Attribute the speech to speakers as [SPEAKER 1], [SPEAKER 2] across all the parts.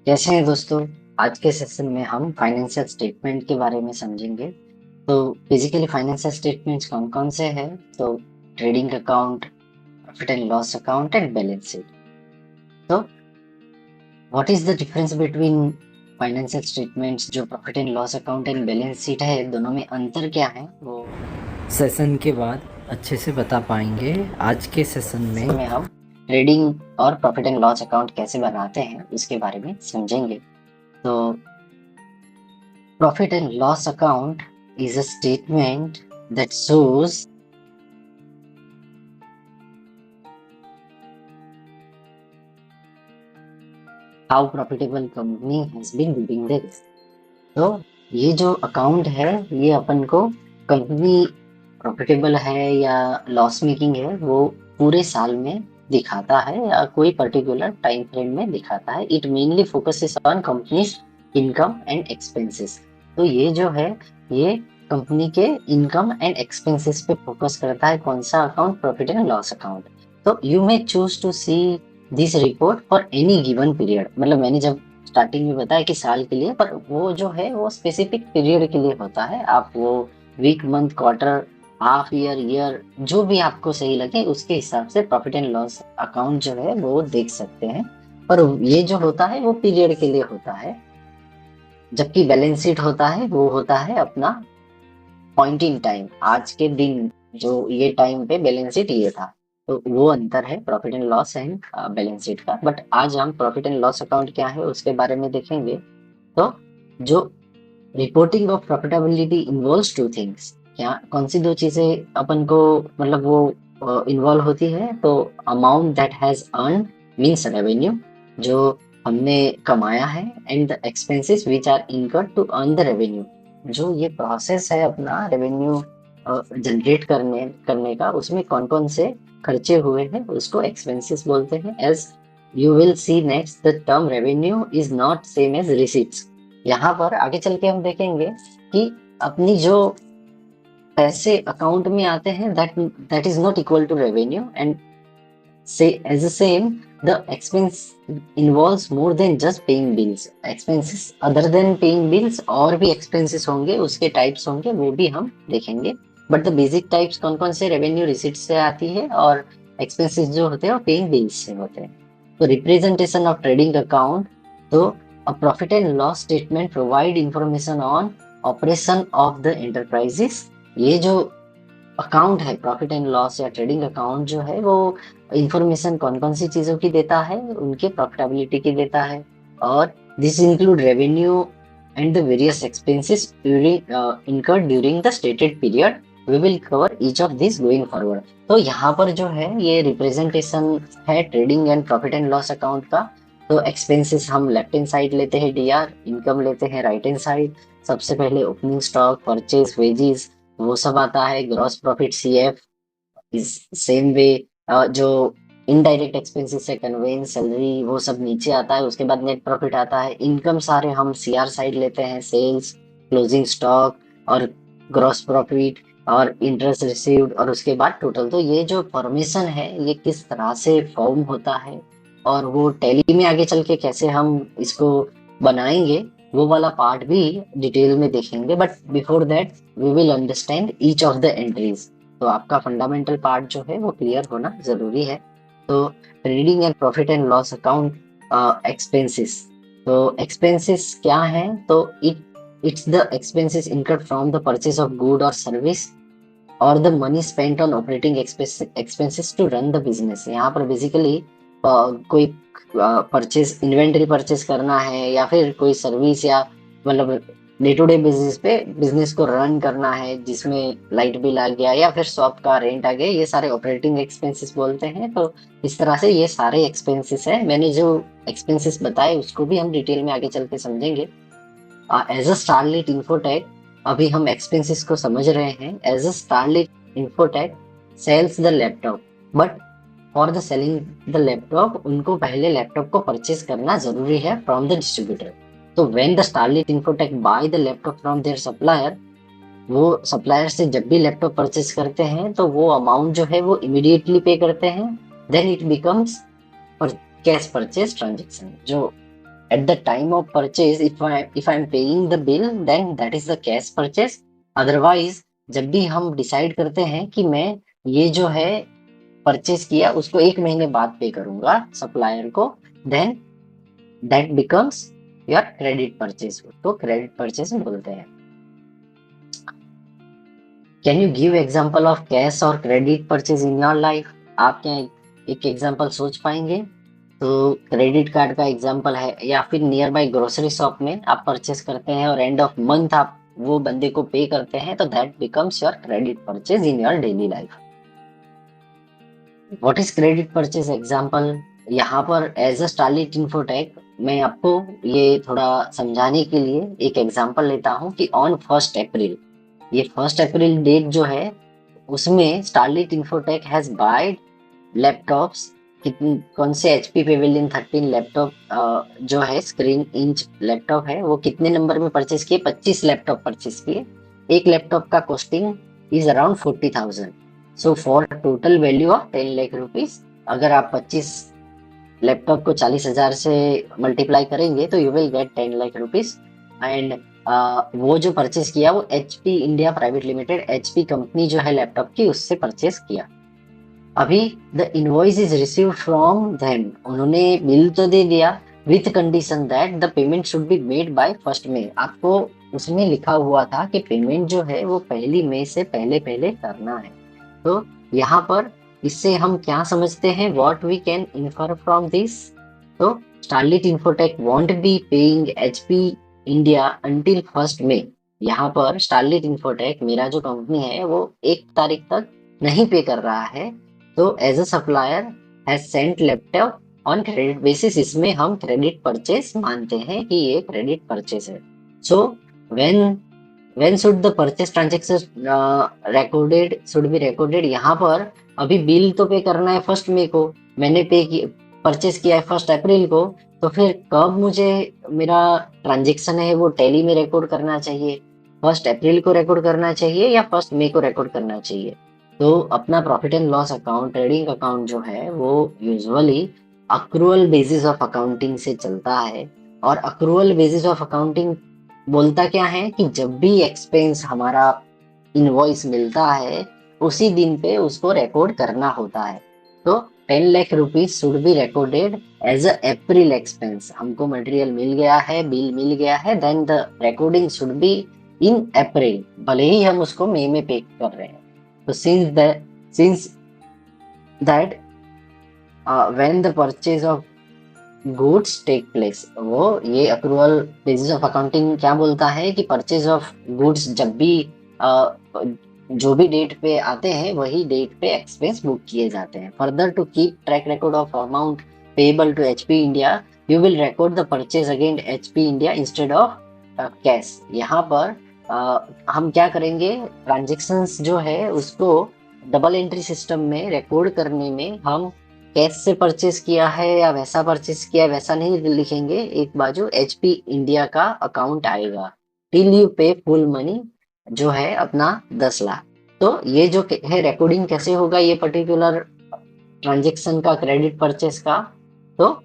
[SPEAKER 1] कैसे हैं दोस्तों। आज के सेशन में हम फाइनेंशियल स्टेटमेंट के बारे में समझेंगे। तो बेसिकली फाइनेंशियल स्टेटमेंट्स कौन कौन से हैं? तो trading account, profit and loss account and balance sheet. तो what is the difference between financial statements, जो profit and loss account and balance sheet है, दोनों में अंतर क्या है वो सेशन के बाद अच्छे से बता पाएंगे। आज के सेशन में हम ट्रेडिंग और प्रॉफिट एंड लॉस अकाउंट कैसे बनाते हैं उसके बारे में समझेंगे। तो profit and loss account is a statement that shows how profitable company has been during the year। तो ये जो अकाउंट है ये अपन को कंपनी प्रॉफिटेबल है या लॉस मेकिंग है वो पूरे साल में दिखाता है या कोई पर्टिकुलर टाइम फ्रेम में दिखाता है। It mainly focuses on company's income and expenses. तो ये जो है ये कंपनी के इनकम एंड एक्सपेंसेस पे फोकस करता है। कौन सा account? Profit and loss account. तो you may choose to see this report for any given period. मतलब मैंने जब स्टार्टिंग में बताया कि साल के लिए, पर वो जो है वो स्पेसिफिक पीरियड के लिए होता है। आप वो week, month, quarter, half year, year, जो भी आपको सही लगे उसके हिसाब से प्रॉफिट एंड लॉस अकाउंट जो है वो देख सकते हैं। पर ये जो होता है वो पीरियड के लिए होता है, जबकि बैलेंस शीट होता है वो होता है अपना पॉइंट इन टाइम, आज के दिन जो ये टाइम पे बैलेंस शीट ये था। तो वो अंतर है profit and loss and balance sheet का। बट आज हम प्रॉफिट एंड लॉस अकाउंट क्या है उसके बारे में देखेंगे। तो जो reporting of profitability involves two things. क्या कौन सी दो चीजें अपन को मतलब वो इन्वॉल्व होती है? तो amount that has earn means revenue, जो हमने कमाया है, and the expenses which are incurred to earn the revenue. जो ये प्रोसेस है अपना रेवेन्यू जनरेट करने का, उसमें कौन कौन से खर्चे हुए हैं उसको एक्सपेंसेस बोलते हैं। As you will see next, the term revenue is not same as receipts. यहाँ पर आगे चल के हम देखेंगे कि अपनी जो पैसे अकाउंट में आते हैं that is not equal to revenue, and say as a same the expense involves more than just paying bills. Expenses other than paying bills और भी एक्सपेंसेस होंगे, उसके टाइप्स होंगे, वो भी हम देखेंगे। बट द बेसिक टाइप्स कौन कौन से? रेवेन्यू रिसीट से आती है और एक्सपेंसेस जो होते हैं वो पेइंग बिल्स से होते हैं। तो रिप्रेजेंटेशन ऑफ ट्रेडिंग अकाउंट। तो a profit and loss statement provide information on operation of the enterprises। ये जो अकाउंट है प्रॉफिट एंड लॉस या ट्रेडिंग अकाउंट जो है वो इंफॉर्मेशन कौन कौन सी चीजों की देता है? उनके प्रॉफिटेबिलिटी की देता है। और this include revenue and the various expenses incurred during the stated period. We will cover each of this going forward. तो यहाँ पर जो है ये रिप्रेजेंटेशन है trading and profit and loss account का। तो एक्सपेंसेस हम लेफ्ट हैंड साइड लेते हैं डीआर, इनकम लेते हैं राइट हैंड साइड। सबसे पहले ओपनिंग स्टॉक, परचेज, वेजेस, वो सब आता है। ग्रॉस प्रॉफिट सीएफ इस सेम वे। जो इनडायरेक्ट एक्सपेंसेस है, कन्वेंस, सैलरी, वो सब नीचे आता है। उसके बाद नेट प्रॉफिट आता है। इनकम सारे हम सीआर साइड लेते हैं, सेल्स, क्लोजिंग स्टॉक और ग्रॉस प्रॉफिट और इंटरेस्ट रिसीव्ड, और उसके बाद टोटल। तो ये जो फॉर्मेशन है ये किस तरह से फॉर्म होता है और वो टैली में आगे चल के कैसे हम इसको बनाएंगे, वो वाला पार्ट भी डिटेल में देखेंगे। But before that we will understand each of the entries. तो आपका फंडामेंटल पार्ट जो है वो क्लियर होना जरूरी है। तो trading and profit and loss account expenses. तो एक्सपेंसेस क्या है? तो it's the expenses incurred from the purchase of good और सर्विस और the money spent on operating expenses to run the business. यहाँ पर बेसिकली कोई परचेज, इन्वेंटरी परचेज करना है या फिर कोई सर्विस या मतलब डे टू डे बेसिस पे बिजनेस को रन करना है, जिसमें लाइट बिल आ गया या फिर शॉप का रेंट आ गया, ये सारे ऑपरेटिंग एक्सपेंसेस बोलते हैं। तो इस तरह से ये सारे एक्सपेंसेस है। मैंने जो एक्सपेंसेस बताए उसको भी हम डिटेल में आगे चल के समझेंगे। एज अ स्टारलिट इन्फोटेक, अभी हम एक्सपेंसेस को समझ रहे हैं। As a Starlit Infotech sells the laptop, but for the selling the laptop उनको पहले लैपटॉप को परचेज करना जरूरी है फ्रॉम द डिस्ट्रीब्यूटर। तो when the Starlit Infotech buy the laptop from their supplier, वो सप्लायर से जब भी लैपटॉप परचेज करते हैं तो वो अमाउंट जो है वो इमीडिएटली पे करते हैं। Then it becomes cash purchase transaction. जो At the time of purchase, if I'm paying the bill, then that is the cash purchase. Otherwise, जब भी हम डिसाइड करते हैं कि मैं ये जो है परचेज किया उसको 1 महीने बाद पे करूंगा सप्लायर को, then that becomes your credit purchase, तो क्रेडिट परचेज बोलते हैं। Can you give example of cash और credit purchase in your life? आप क्या एक एग्जांपल सोच पाएंगे? तो क्रेडिट कार्ड का एग्जांपल है, या फिर नियर बाय ग्रोसरी शॉप में आप परचेस करते हैं और एंड ऑफ मंथ आप वो बंदे को पे करते हैं, तो that becomes your credit purchase in your daily life. What is credit purchase example? यहाँ पर एज अ स्टारलिट इन्फोटेक मैं आपको ये थोड़ा समझाने के लिए एक एग्जांपल लेता हूँ कि ऑन 1 अप्रैल, ये 1 अप्रैल डेट जो है उसमें starlit infotech has wide laptops. कितनी कौन से HP पेविलियन 13 लैपटॉप जो है स्क्रीन इंच लैपटॉप है वो कितने नंबर में परचेस किए? 25 लैपटॉप परचेस किए। एक लैपटॉप का costing is around 40,000, so for total value of 10 lakh rupees. अगर आप 25 लैपटॉप को 40,000 से मल्टीप्लाई करेंगे तो you will get 10 lakh rupees. And वो जो परचेस किया वो HP India private limited, HP company जो है लैपटॉप की, उससे परचेस किया। अभी the invoice is received from them, उन्होंने बिल तो दे दिया with condition that the payment should be made by 1 मई। आपको उसमें लिखा हुआ था कि पेमेंट जो है वो 1 मई से पहले पहले करना है। तो यहाँ पर इससे हम क्या समझते हैं, what we can infer from this? तो Starlit Infotech won't be paying HP India until 1 May. यहाँ पर स्टारलिट इन्फोटेक मेरा जो कंपनी है वो 1 तारीख तक नहीं पे कर रहा है, तो as a supplier has sent laptop on credit basis. इसमें हम क्रेडिट परचेस मानते हैं कि ये क्रेडिट परचेस है। So when should the purchase transaction recorded, should be recorded? यहाँ पर अभी बिल तो पे करना है 1 मई को, मैंने परचेस किया है 1 अप्रैल को, तो फिर कब मुझे मेरा ट्रांजेक्शन है वो टैली में रिकॉर्ड करना चाहिए? 1 अप्रैल को रिकॉर्ड करना चाहिए या 1 मई को रिकॉर्ड करना चाहिए? तो अपना profit and loss account, trading account जो है वो usually accrual basis of accounting से चलता है। और अक्रूअल बेसिस ऑफ अकाउंटिंग बोलता क्या है कि जब भी एक्सपेंस हमारा इनवॉइस मिलता है उसी दिन पे उसको रिकॉर्ड करना होता है। तो 10 lakh rupees should be recorded as a April expense. हमको मटेरियल मिल गया है, बिल मिल गया है, then the recording should be in April, भले ही हम उसको मई में पे कर रहे हैं। तो since that when the purchase of goods take place, वो ये अक्रूअल बेसिस ऑफ अकाउंटिंग क्या बोलता है कि परचेज ऑफ गुड्स जब भी जो भी डेट पे आते हैं वही डेट पे एक्सपेंस बुक किए जाते हैं। Further to keep track record of amount payable to HP India, you will record the purchase against HP India instead of cash. यहाँ पर हम क्या करेंगे, ट्रांजेक्शन्स जो है उसको डबल एंट्री सिस्टम में रिकॉर्ड करने में हम कैश से परचेस किया है या वैसा परचेस किया है वैसा नहीं लिखेंगे, एक बाजू HP इंडिया का अकाउंट आएगा टिल यू पे फुल मनी जो है अपना 10 लाख। तो ये जो है रिकॉर्डिंग कैसे होगा ये पर्टिकुलर ट्रांजेक्शन का, क्रेडिट परचेस का? तो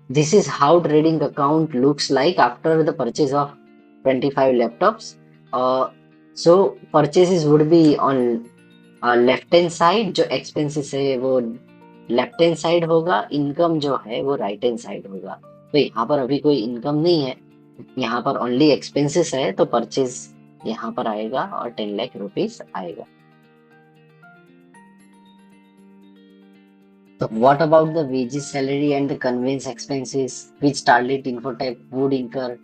[SPEAKER 1] this is how trading account looks like after the purchase of 25 laptops. So purchases would be on left hand side, जो एक्सपेंसेस है वो लेफ्ट हैंड साइड होगा, इनकम जो है वो राइट हैंड साइड होगा। तो यहाँ पर अभी कोई इनकम नहीं है, यहाँ पर ओनली एक्सपेंसेस है, तो परचेज यहाँ पर आएगा और 10 लाख रुपीज आएगा। तो what about the wages, salary and the conveyance expenses which Starlit Infotech would incur?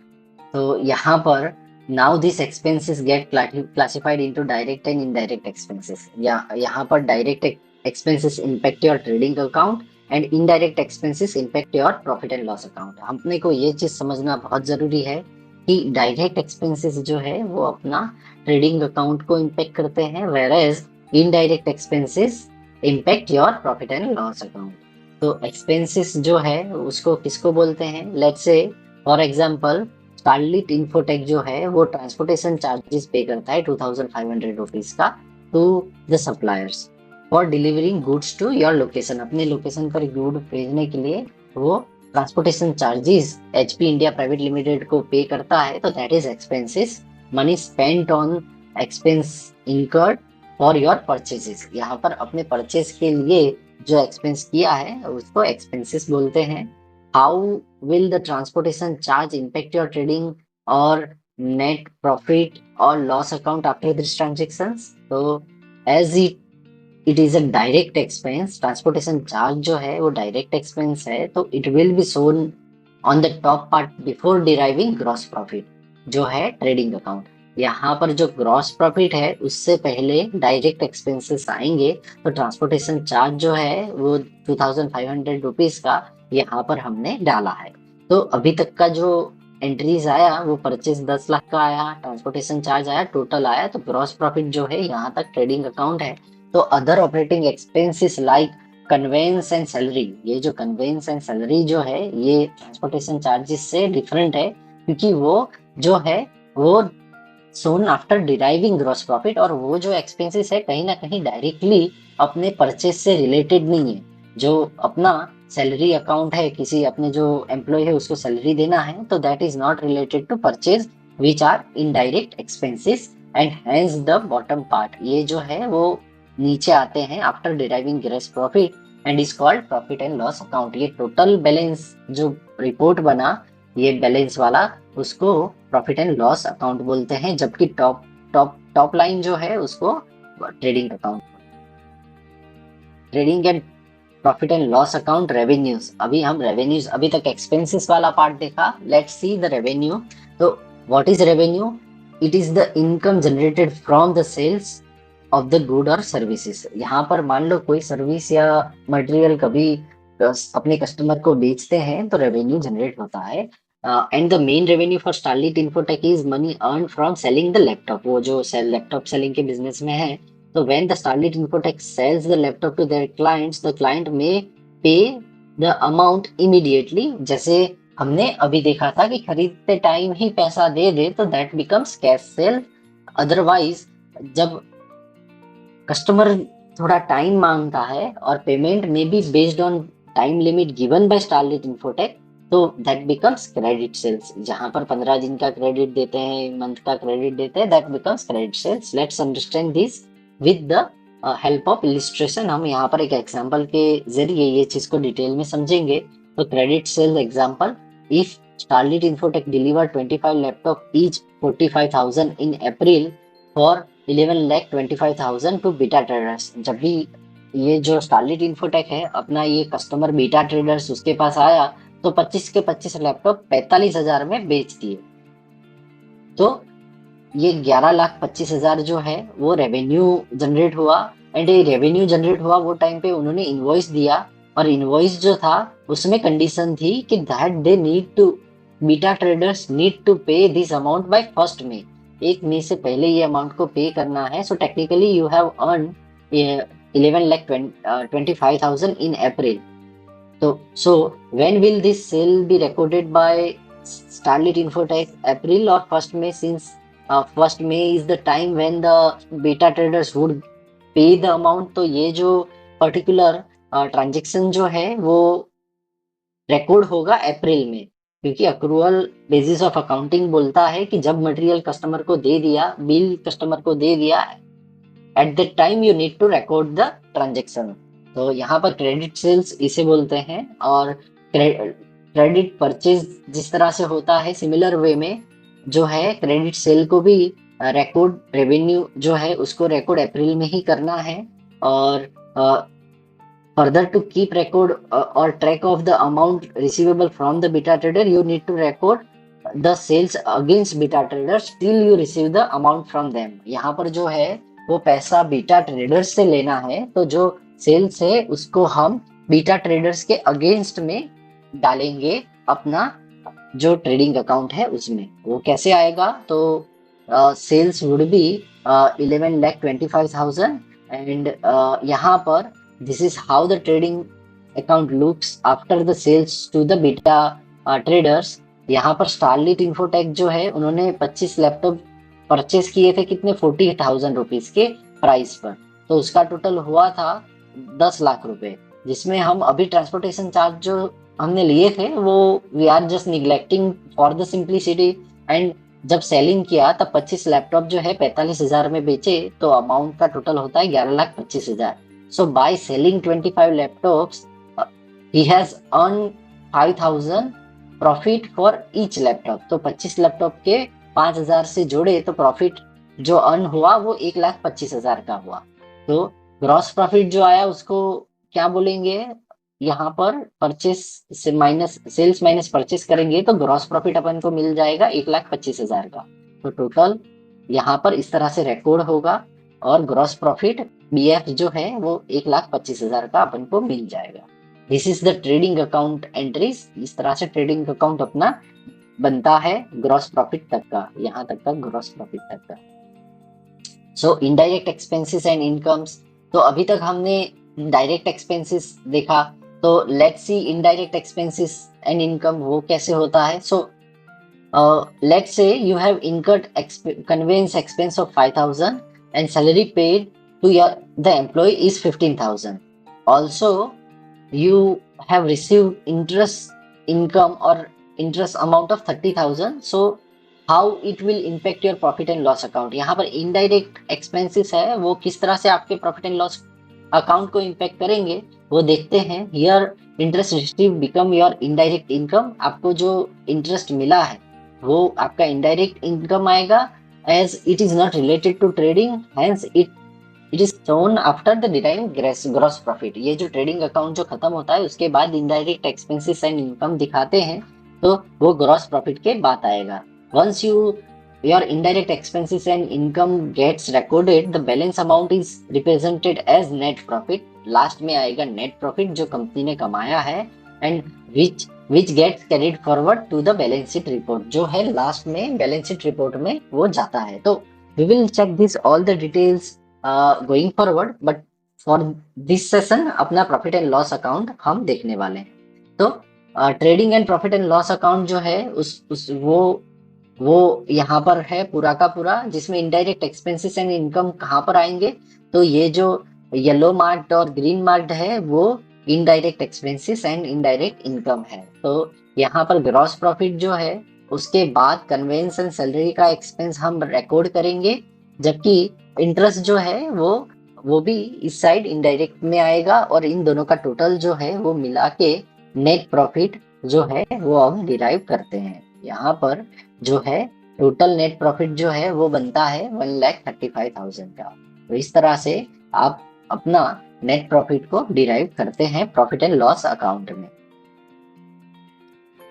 [SPEAKER 1] तो यहाँ पर now this expenses get classified into direct and indirect expenses. यहाँ पर direct expenses impact your trading account and indirect expenses impact your profit and loss account. हमने को ये चीज समझना बहुत जरूरी है कि डायरेक्ट एक्सपेंसेस जो है वो अपना ट्रेडिंग अकाउंट को इम्पैक्ट करते हैं, whereas indirect expenses impact your profit and loss account. तो एक्सपेंसेस जो है उसको किसको बोलते हैं? Let's say for example starlit infotech जो है वो ट्रांसपोर्टेशन चार्जेस पे करता है 2500 रुपीज का to the suppliers for delivering goods to your location. अपने लोकेशन पर गुड भेजने के लिए वो transportation charges HP India private limited को पे करता है, तो that is expenses, money spent on expense incurred for your purchases. यहाँ पर अपने परचेज के लिए जो एक्सपेंस किया है उसको एक्सपेंसेस बोलते हैं। How will the transportation charge impact your trading और नेट प्रॉफिट और loss account after this transactions? तो as it is a direct expense, transportation charge जो है वो डायरेक्ट एक्सपेंस है, तो it will be shown on the top part before deriving gross profit, जो है ट्रेडिंग अकाउंट। यहाँ पर जो ग्रॉस प्रॉफिट है उससे पहले डायरेक्ट एक्सपेंसेस आएंगे, तो ट्रांसपोर्टेशन चार्ज जो है वो 2500 रुपीज का यहाँ पर हमने डाला है। तो अभी तक का जो एंट्रीज आया वो परचेज 10 लाख का आया, ट्रांसपोर्टेशन चार्ज आया, टोटल आया, तो ग्रॉस प्रॉफिट जो है यहाँ तक ट्रेडिंग अकाउंट है। तो other operating expenses like conveyance and salary, ये जो कन्वेंस एंड सैलरी जो है ये ट्रांसपोर्टेशन चार्जेस से डिफरेंट है, क्योंकि वो जो है वो soon after deriving gross profit, और वो जो एक्सपेंसेस है कहीं ना कहीं डायरेक्टली अपने परचेस से रिलेटेड नहीं है। जो अपना सैलरी अकाउंट है, किसी अपने जो एम्प्लॉय है उसको सैलरी देना है, तो that is not related to purchase which are indirect expenses and hence the bottom part, ये जो है वो नीचे आते हैं after deriving gross profit and is called profit and loss account. ये टोटल बैलेंस जो रिपोर्ट बना, ये बैलेंस वाला, उसको प्रॉफिट एंड लॉस अकाउंट बोलते हैं, जबकि टॉप टॉप टॉप लाइन जो है उसको trading account. Trading and profit and loss account revenues, अभी हम रेवेन्यूज, अभी तक एक्सपेंसेस वाला पार्ट देखा, लेट्स सी द रेवेन्यू। तो what is revenue? It is the income generated from the sales of the good और सर्विसेज। यहाँ पर मान लो कोई सर्विस या मटेरियल कभी अपने कस्टमर को बेचते हैं तो रेवेन्यू जनरेट होता है। And the main revenue for Starlit Infotech is money earn from selling the laptop, वो जो लैपटॉप सेलिंग के बिजनेस में है। तो when the Starlit Infotech sells the laptop to their clients, the client may pay the amount immediately, जैसे हमने अभी देखा था कि खरीदते टाइम ही पैसा दे दे तो that becomes cash cell. Otherwise जब कस्टमर थोड़ा टाइम मांगता है और पेमेंट में भी based on time limit given by starlit infotech, तो दैट बिकम्स क्रेडिट सेल्स। जहां पर 15 दिन का क्रेडिट देते हैं, मंथ का क्रेडिट देते हैं, that becomes credit sales. Let's understand this with the help of illustration. हम यहाँ पर एक एग्जांपल के जरिए ये चीज को डिटेल में समझेंगे। तो credit sales example, if Starlit Infotech deliver 25 laptop each 45,000 in April for 11,25,000 to beta Traders. जब भी ये जो स्टारलिट इन्फोटेक है अपना ये कस्टमर बीटा ट्रेडर्स उसके पास आया तो 25 के 25 लैपटॉप 45,000 में बेच दिए, तो ये 11,25,000 जो है वो रेवेन्यू जनरेट हुआ। एंड ये रेवेन्यू जनरेट हुआ वो टाइम पे उन्होंने इनवॉइस दिया, और इनवॉइस जो था उसमें कंडीशन थी कि that they need to, beta traders need to pay this amount by 1 May, 1 मई से पहले ये अमाउंट को पे करना है। So technically you have earn 11,25,000 in April. तो so when will this sale be recorded by Starlit Infotech? April or 1st May, since 1st May is the time when the beta traders would pay the amount। तो ये जो particular transaction जो है वो record होगा अप्रैल में, क्योंकि accrual basis of accounting बोलता है कि जब मटेरियल कस्टमर को दे दिया, बिल कस्टमर को दे दिया, at that time you need to record the transaction. तो यहाँ पर क्रेडिट सेल्स इसे बोलते हैं। और क्रेडिट परचेज जिस तरह से होता है सिमिलर वे में जो है क्रेडिट सेल को भी रिकॉर्ड रेवेन्यू जो है उसको रिकॉर्ड अप्रैल में ही करना है। और फर्दर टू कीप रिकॉर्ड और track of the amount receivable from the beta trader, you need to record the sales against beta traders till you receive the amount from them. यहाँ पर जो है वो पैसा बीटा ट्रेडर्स से लेना है, तो जो सेल्स है उसको हम बीटा ट्रेडर्स के अगेंस्ट में डालेंगे अपना जो ट्रेडिंग अकाउंट है उसमें। वो कैसे आएगा? तो सेल्स वुड बी 11,25,000 एंड यहाँ पर this is how the trading account looks after the sales to the beta traders. यहाँ पर स्टारलिट इन्फोटेक जो है उन्होंने 25 लैपटॉप परचेस किए थे, कितने? 40,000 रुपीज के प्राइस पर। तो उसका टोटल हुआ था 10 लाख रुपए, जिसमें हम अभी ट्रांसपोर्टेशन चार्ज जो हमने लिए थे वो we are just neglecting for the simplicity. And जब सेलिंग किया तब 25 लैपटॉप जो है 45,000 में बेचे, तो अमाउंट का टोटल होता है 11,25,000। So by selling 25 laptops he has earn 5,000 profit for each laptop. तो 25 लैपटॉप के 5,000 से जोड़े तो प्रॉफिट जो अर्न हुआ वो 1,25,000 का हुआ। तो ग्रॉस प्रॉफिट जो आया उसको क्या बोलेंगे, यहाँ पर परचेस से माइनस सेल्स माइनस परचेस करेंगे तो ग्रॉस प्रॉफिट अपन को मिल जाएगा 1,25,000 का। तो टोटल यहाँ पर इस तरह से रिकॉर्ड होगा और ग्रॉस प्रॉफिट बीएफ जो है वो 1,25,000 का अपन को मिल जाएगा। This is the trading account entries. इस तरह से ट्रेडिंग अकाउंट अपना बनता है ग्रॉस प्रॉफिट तक का, यहाँ तक का ग्रॉस प्रॉफिट तक का। सो इनडायरेक्ट एक्सपेंसेस एंड इनकम्स। तो अभी तक हमने डायरेक्ट एक्सपेंसेस देखा, तो let's see indirect expenses and income वो कैसे होता है। So let's say you have incurred conveyance expense of 5,000 and salary paid to the employee is 15,000. Also you have received interest income or interest amount of 30,000. So how it will impact your profit and loss account। यहाँ पर indirect expenses है वो किस तरह से आपके profit and loss account को impact करेंगे वो देखते हैं। Here interest received become your indirect income। आपको जो interest मिला है वो आपका इनडायरेक्ट इनकम आएगा, as it is not related to trading, hence it is shown after the deriving gross profit. ये जो ट्रेडिंग अकाउंट जो खत्म होता है उसके बाद इनडायरेक्ट एक्सपेंसेस एंड इनकम दिखाते हैं, तो वो ग्रॉस प्रॉफिट के बाद आएगा। Once your indirect expenses and income gets recorded, the balance amount is represented as net profit. Last में आएगा नेट प्रॉफिट जो कंपनी ने कमाया है, and which gets carried forward to the balance sheet report, जो है लास्ट में balance sheet report में वो जाता है। तो we will check this all the details going forward, but for this session अपना प्रॉफिट एंड लॉस अकाउंट हम देखने वाले हैं। तो trading and profit and loss account जो है उस वो यहाँ पर है पूरा का पूरा, जिसमें इनडायरेक्ट एक्सपेंसेस एंड इनकम कहाँ पर आएंगे। तो ये जो येलो मार्क्ड और ग्रीन मार्क्ड है वो indirect expenses and indirect income है। तो यहाँ पर ग्रॉस प्रॉफिट जो है उसके बाद कन्वेंस एंड सैलरी का एक्सपेंस हम रिकॉर्ड करेंगे, जबकि इंटरेस्ट जो है वो भी इस साइड इनडायरेक्ट में आएगा, और इन दोनों का टोटल जो है वो मिला के नेट प्रॉफिट जो है वो हम डिराइव करते हैं। यहाँ पर जो है टोटल नेट प्रॉफिट जो है वो बनता है 1,35,000 का। तो इस तरह से आप अपना नेट प्रॉफिट को डिराइव करते हैं प्रॉफिट एंड लॉस अकाउंट में।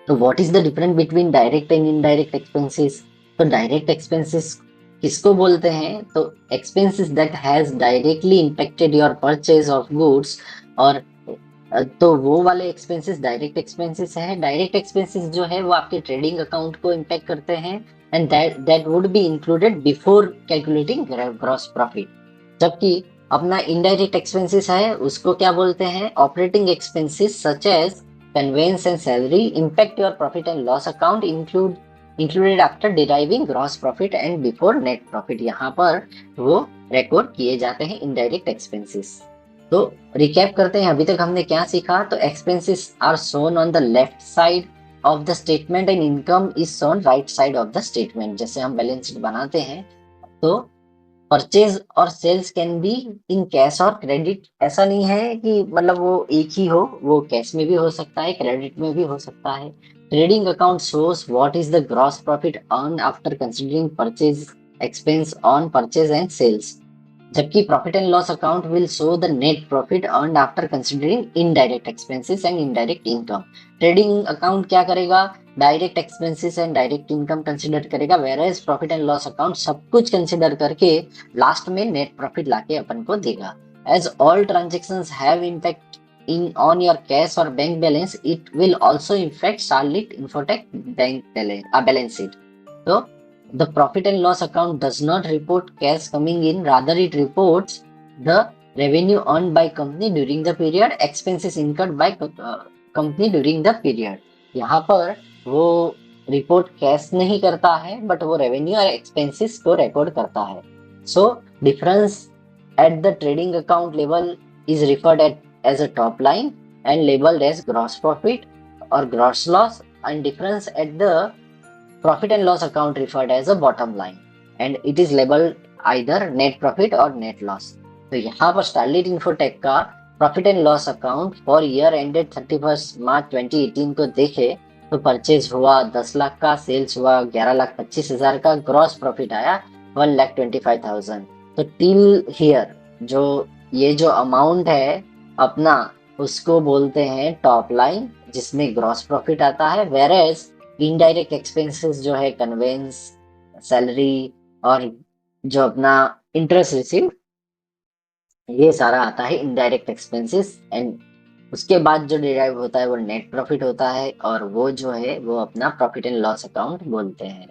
[SPEAKER 1] तो what is the difference between direct and indirect expenses. तो डायरेक्ट एक्सपेंसेस किसको बोलते हैं, तो expenses that has directly impacted your purchase of goods, और तो वो वाले एक्सपेंसेस डायरेक्ट एक्सपेंसेस है। डायरेक्ट एक्सपेंसेस जो है वो आपके ट्रेडिंग अकाउंट को इम्पैक्ट करते हैं, and that would be included before calculating gross profit. जबकि अपना इनडायरेक्ट एक्सपेंसेस है उसको क्या बोलते हैं, operating expenses such as conveyance and salary impact your profit and loss account included after deriving gross profit and before net profit. यहाँ पर वो रिकॉर्ड किए जाते हैं इनडायरेक्ट एक्सपेंसेस। तो रिकैप करते हैं अभी तक हमने क्या सीखा। तो expenses are shown on the left side of the statement and income is shown right side of the statement. जैसे हम बैलेंस शीट बनाते हैं तो परचेज और sales can be in cash और क्रेडिट। ऐसा नहीं है कि मतलब वो एक ही हो, वो कैश में भी हो सकता है, क्रेडिट में भी हो सकता है। Trading account shows what is the gross profit earn after considering purchase expense on purchase and sales, जबकि profit and loss account will show the net profit earned after considering indirect expenses and indirect income. Trading account क्या करेगा, direct expenses and direct income consider करेगा, whereas profit and loss account सब कुछ consider करके last में net profit लाके अपन को देगा। As all transactions have impact in on your cash और bank balance, it will also effect Starlit Infotech bank balance sheet. तो the profit and loss account does not report cash coming in, rather it reports the revenue earned by company during the period, expenses incurred by company during the period। यहाँ पर वो report cash नहीं करता है but वो revenue और expenses को record करता है। So difference at the trading account level is referred at as a top line and labelled as gross profit, or gross loss, and difference at the profit and loss account referred as a bottom line, and it is labeled either net profit or net loss. तो यहाँ पर starlit infotech का profit and loss account for year ended 31 मार्च 2018 को देखे तो purchase हुआ 10 लाख का, sales हुआ 11,25,000 का, ग्रॉस प्रॉफिट आया 1,25,000। तो टिल हियर जो ये जो अमाउंट है अपना उसको बोलते हैं टॉप लाइन, जिसमें ग्रॉस प्रॉफिट आता है, वेरेज इनडायरेक्ट एक्सपेंसेस जो है कन्वेंस, सैलरी और जो अपना इंटरेस्ट रिसीव, ये सारा आता है इनडायरेक्ट एक्सपेंसेस। एंड उसके बाद जो डिराइव होता है वो नेट प्रॉफिट होता है, और वो जो है वो अपना प्रॉफिट एंड लॉस अकाउंट बोलते हैं।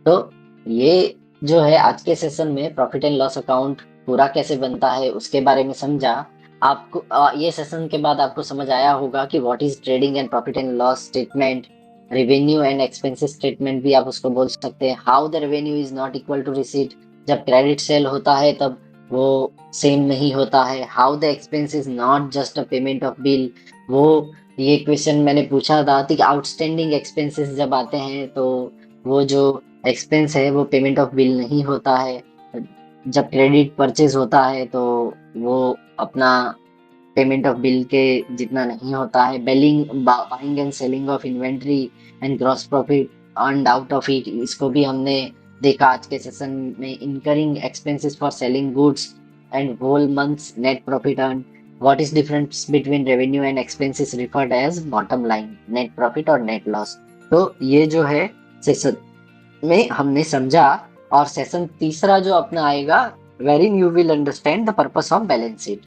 [SPEAKER 1] तो ये जो है आज के सेशन में प्रॉफिट एंड लॉस अकाउंट पूरा कैसे बनता है उसके बारे में समझा। आपको ये सेशन के बाद आपको समझ आया होगा कि what is trading and profit and loss statement, revenue and expenses statement भी आप उसको बोल सकते हैं। How the revenue is not equal to receipt, जब क्रेडिट सेल होता है तब वो सेम नहीं होता है। How the expense is not just a payment of bill, वो ये क्वेश्चन मैंने पूछा था कि आउटस्टैंडिंग एक्सपेंसेस जब आते हैं तो वो जो एक्सपेंस है वो पेमेंट ऑफ बिल नहीं होता है। जब क्रेडिट परचेज होता है तो वो अपना पेमेंट ऑफ बिल के जितना नहीं होता है। Billing, buying and selling of inventory and gross profit earned out of it, इसको भी हमने देखा आज के सेशन में। Incurring expenses for selling goods and whole month's net profit earn, what is difference between revenue and expenses referred as bottom line, net profit और net loss. तो ये जो है सेशन में हमने समझा। और सेशन तीसरा जो अपना आएगा, wherein you will understand the purpose of balance sheet।